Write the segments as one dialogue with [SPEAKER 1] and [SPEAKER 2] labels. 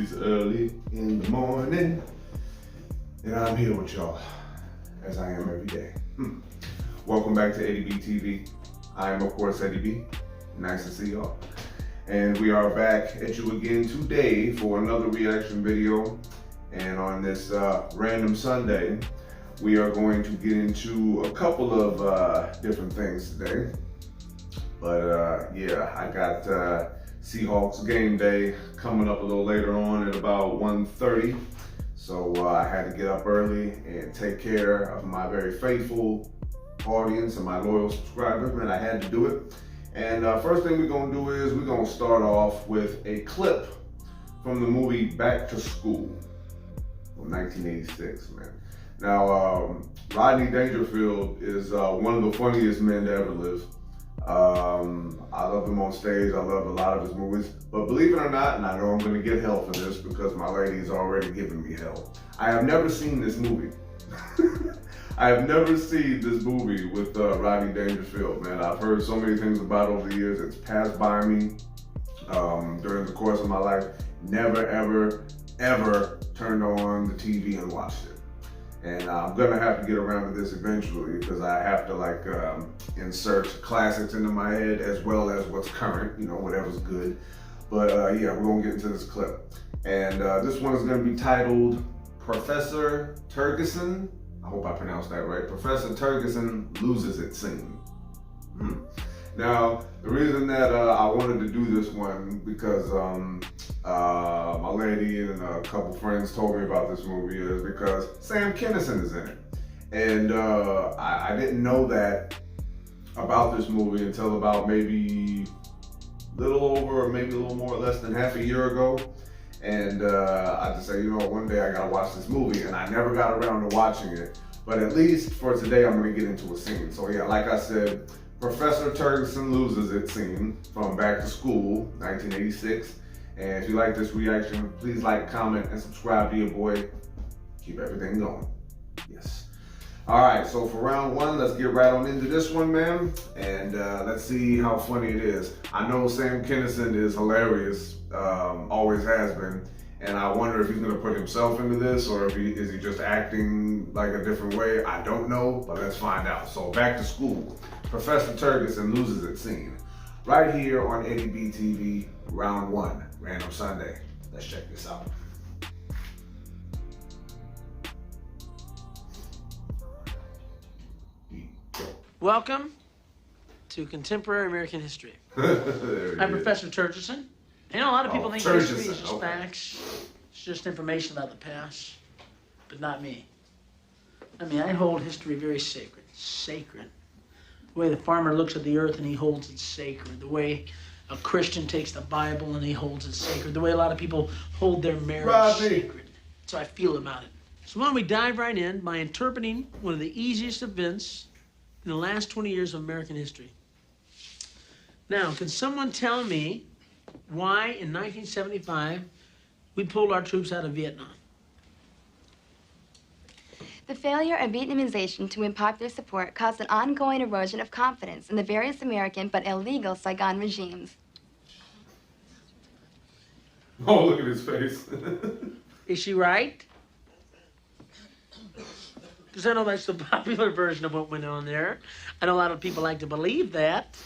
[SPEAKER 1] It's early in the morning, and I'm here with y'all, as I am every day. Welcome back to R.I.P TV. I am, of course, R.I.P. Nice to see y'all. And we are back at you again today for another reaction video. And on this random Sunday, we are going to get into a couple of different things today. But yeah, I got Seahawks game day coming up a little later on at about 1:30. So I had to get up early and take care of my very faithful audience and my loyal subscribers, man. I had to do it. And first thing we're gonna do is we're gonna start off with a clip from the movie Back to School from 1986, man. Now, Rodney Dangerfield is one of the funniest men to ever live. I love him on stage. I love a lot of his movies. But believe it or not, and I know I'm going to get hell for this because my lady's already giving me hell, I have never seen this movie. I have never seen this movie with Rodney Dangerfield, man. I've heard so many things about it over the years. It's passed by me during the course of my life. Never, ever, ever turned on the TV and watched it. And I'm gonna have to get around to this eventually because I have to like insert classics into my head as well as what's current, you know, whatever's good. But yeah, we're gonna get into this clip. And this one is gonna be titled Professor Terguson. I hope I pronounced that right. Professor Terguson loses it scene. Now, the reason that I wanted to do this one because my lady and a couple friends told me about this movie is because Sam Kinison is in it. And I didn't know that about this movie until about maybe a little over or maybe a little more or less than half a year ago. And I just say, you know, one day I gotta watch this movie, and I never got around to watching it. But at least for today, I'm gonna get into a scene. So yeah, like I said, Professor Terguson loses it scene from Back to School, 1986. And if you like this reaction, please like, comment, and subscribe to your boy. Keep everything going. Yes. All right, so for round one, let's get right on into this one, man. And let's see how funny it is. I know Sam Kinison is hilarious, always has been. And I wonder if he's gonna put himself into this or if is he just acting like a different way. I don't know, but let's find out. So Back to School, Professor Terguson loses it scene. Right here on R.I.P TV, round one, random Sunday. Let's check this out.
[SPEAKER 2] Welcome to contemporary American history. I'm Professor Terguson. You know, a lot of people think history is just facts. It's just information about the past, but not me. I mean, I hold history very sacred. Sacred. The way the farmer looks at the earth and he holds it sacred. The way a Christian takes the Bible and he holds it sacred. The way a lot of people hold their marriage sacred. That's how I feel about it. So why don't we dive right in by interpreting one of the easiest events in the last 20 years of American history. Now, can someone tell me why in 1975 we pulled our troops out of Vietnam?
[SPEAKER 3] The failure of Vietnamization to win popular support caused an ongoing erosion of confidence in the various American but illegal Saigon regimes.
[SPEAKER 1] Oh, look at his face.
[SPEAKER 2] Is she right? Because I know that's the popular version of what went on there. I know a lot of people like to believe that.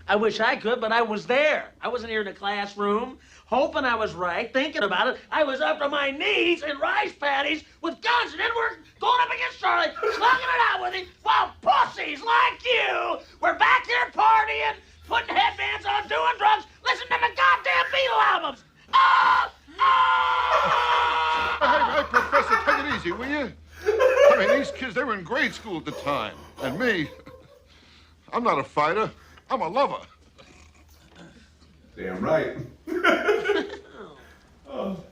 [SPEAKER 2] I wish I could, but I was there. I wasn't here in a classroom hoping I was right, thinking about it. I was up to my knees in rice paddies with guns, and then we're going up against Charlie, slugging it out with him, while pussies like you were back here partying, putting headbands on, doing drugs, listening to the goddamn Beatles albums.
[SPEAKER 4] Hey, Professor, take it easy, will you? I mean, these kids, they were in grade school at the time. And me, I'm not a fighter. I'm a lover.
[SPEAKER 1] Damn right.
[SPEAKER 2] Well,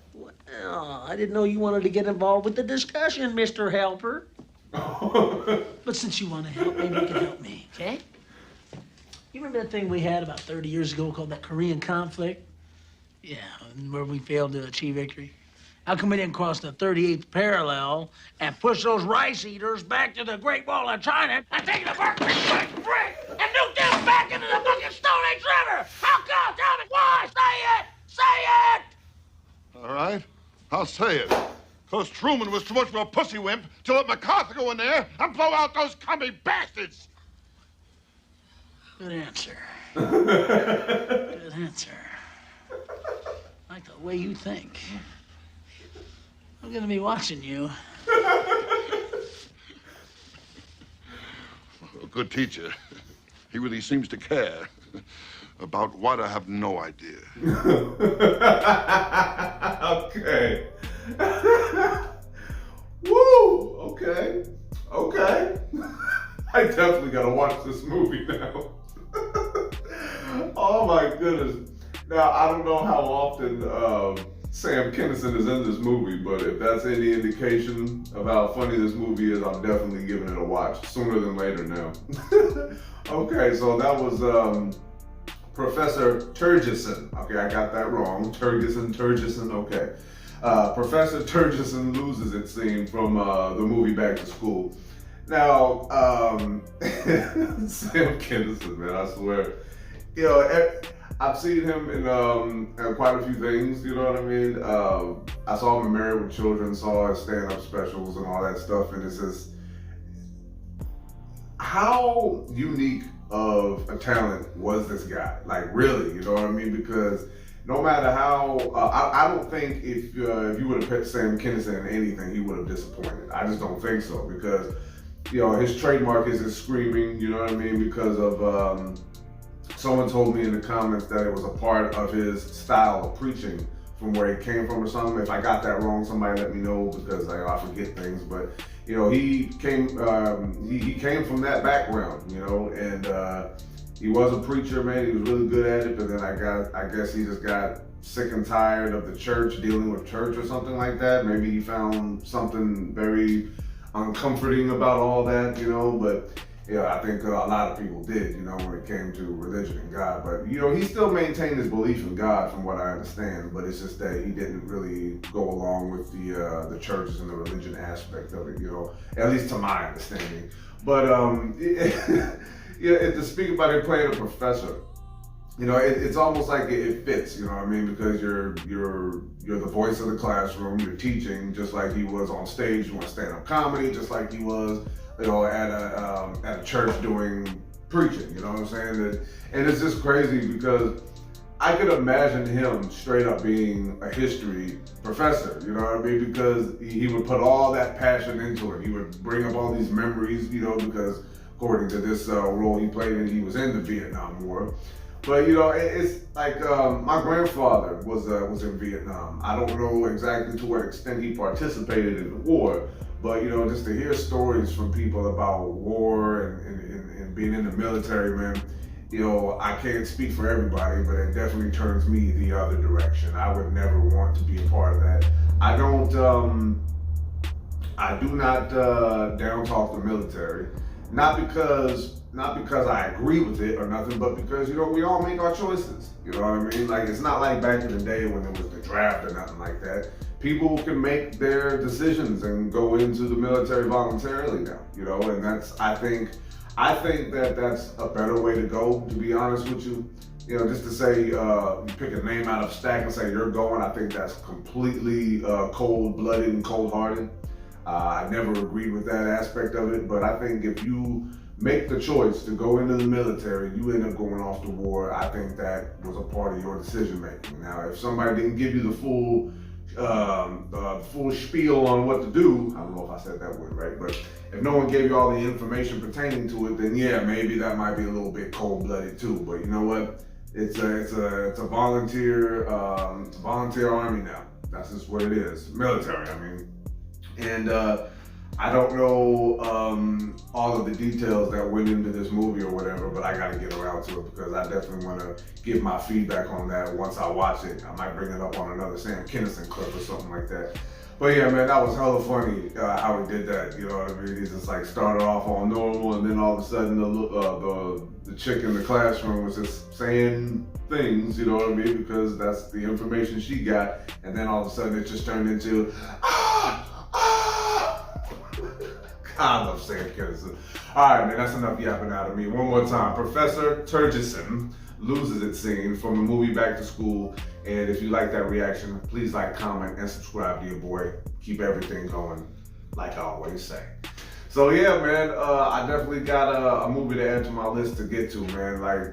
[SPEAKER 2] I didn't know you wanted to get involved with the discussion, Mr. Helper. But since you want to help, maybe you can help me, okay? You remember that thing we had about 30 years ago called that Korean conflict? Yeah, where we failed to achieve victory. How come we didn't cross the 38th parallel and push those rice eaters back to the Great Wall of China and take the Berkeley Brick and nuke them back into the fucking Stone Age River? How come? Tell me why? Say it! Say it!
[SPEAKER 4] All right. I'll say it. Because Truman was too much of a pussy wimp to let MacArthur go in there and blow out those commie bastards.
[SPEAKER 2] Good answer. Good answer. I like the way you think. I'm gonna be watching you.
[SPEAKER 4] A good teacher. He really seems to care. About what, I have no idea.
[SPEAKER 1] Okay. Woo! Okay. Okay. I definitely gotta watch this movie now. Oh my goodness. Now, I don't know how often Sam Kinison is in this movie, but if that's any indication of how funny this movie is, I'm definitely giving it a watch sooner than later now. Okay, so that was Professor Terguson. Okay, I got that wrong. Terguson, okay. Professor Terguson loses it scene from the movie Back to School. Now, Sam Kinison, man, I swear. You know, I've seen him in quite a few things, you know what I mean? I saw him in Married with Children, saw his stand-up specials and all that stuff, and it's just, how unique of a talent was this guy? Like, really, you know what I mean? Because no matter how, I don't think if you would have put Sam Kinison in anything, he would have disappointed. I just don't think so, because, you know, his trademark is his screaming, you know what I mean? Because of, someone told me in the comments that it was a part of his style of preaching from where he came from or something. If I got that wrong, somebody let me know, because I forget things. But, you know, he came from that background, you know, and he was a preacher, man. He was really good at it, but then I guess he just got sick and tired of the church, dealing with church or something like that. Maybe he found something very uncomforting about all that, you know, but yeah, I think a lot of people did, you know, when it came to religion and God. But, you know, he still maintained his belief in God from what I understand, but it's just that he didn't really go along with the churches and the religion aspect of it, you know, at least to my understanding. But, yeah, to speak about it playing a professor, you know, it's almost like it fits, you know what I mean? Because you're the voice of the classroom, you're teaching just like he was on stage, you want stand-up comedy just like he was, you know, at a church doing preaching, you know what I'm saying? And it's just crazy because I could imagine him straight up being a history professor, you know what I mean? Because he would put all that passion into it. He would bring up all these memories, you know, because according to this role he played in, he was in the Vietnam War. But, you know, it's like my grandfather was in Vietnam. I don't know exactly to what extent he participated in the war, but, you know, just to hear stories from people about war and being in the military, man, you know, I can't speak for everybody, but it definitely turns me the other direction. I would never want to be a part of that. I do not down talk the military, not because I agree with it or nothing, but because, you know, we all make our choices. You know what I mean? Like, it's not like back in the day when there was the draft or nothing like that. People can make their decisions and go into the military voluntarily now, you know, and I think that that's a better way to go, to be honest with you. You know, just to say, you pick a name out of a stack and say you're going, I think that's completely cold-blooded and cold-hearted. I never agreed with that aspect of it, but I think if you make the choice to go into the military, you end up going off to war, I think that was a part of your decision making. Now, if somebody didn't give you the full spiel on what to do, I don't know if I said that word right, but if no one gave you all the information pertaining to it, then yeah, maybe that might be a little bit cold-blooded too. But you know what? It's a volunteer army now. That's just what it is. Military, I mean. And I don't know all of the details that went into this movie or whatever, but I gotta get around to it because I definitely wanna give my feedback on that once I watch it. I might bring it up on another Sam Kinison clip or something like that. But yeah, man, that was hella funny how he did that, you know what I mean? He just like started off all normal and then all of a sudden the chick in the classroom was just saying things, you know what I mean? Because that's the information she got. And then all of a sudden it just turned into, I love Sam Kinison. All right, man, that's enough yapping out of me. One more time. Professor Terguson loses it scene from the movie Back to School. And if you like that reaction, please like, comment, and subscribe to your boy. Keep everything going, like I always say. So yeah, man, I definitely got a movie to add to my list to get to, man. Like,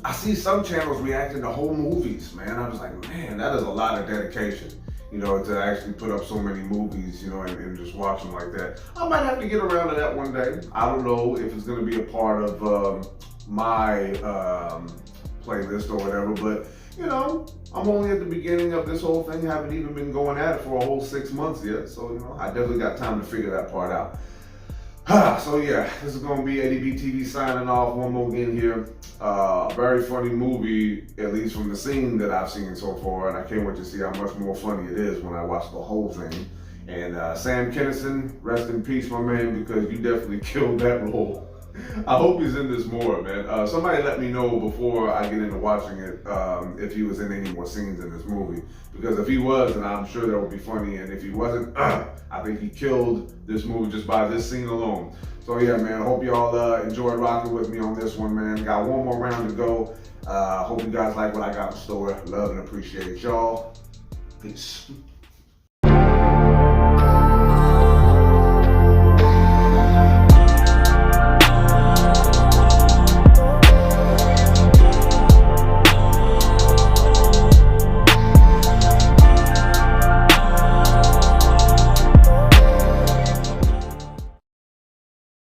[SPEAKER 1] I see some channels reacting to whole movies, man. I was like, man, that is a lot of dedication, you know, to actually put up so many movies, you know, and just watch them like that. I might have to get around to that one day. I don't know if it's gonna be a part of my playlist or whatever, but you know, I'm only at the beginning of this whole thing. Haven't even been going at it for a whole 6 months yet. So, you know, I definitely got time to figure that part out. So yeah, this is gonna be Eddie B TV signing off one more again here. Very funny movie, at least from the scene that I've seen so far, and I can't wait to see how much more funny it is when I watch the whole thing. And Sam Kinison, rest in peace, my man, because you definitely killed that role. I hope he's in this more, man. Somebody let me know before I get into watching it if he was in any more scenes in this movie. Because if he was, then I'm sure that would be funny. And if he wasn't, I think he killed this movie just by this scene alone. So yeah, man, I hope y'all enjoyed rocking with me on this one, man. Got one more round to go. Hope you guys like what I got in store. Love and appreciate y'all. Peace.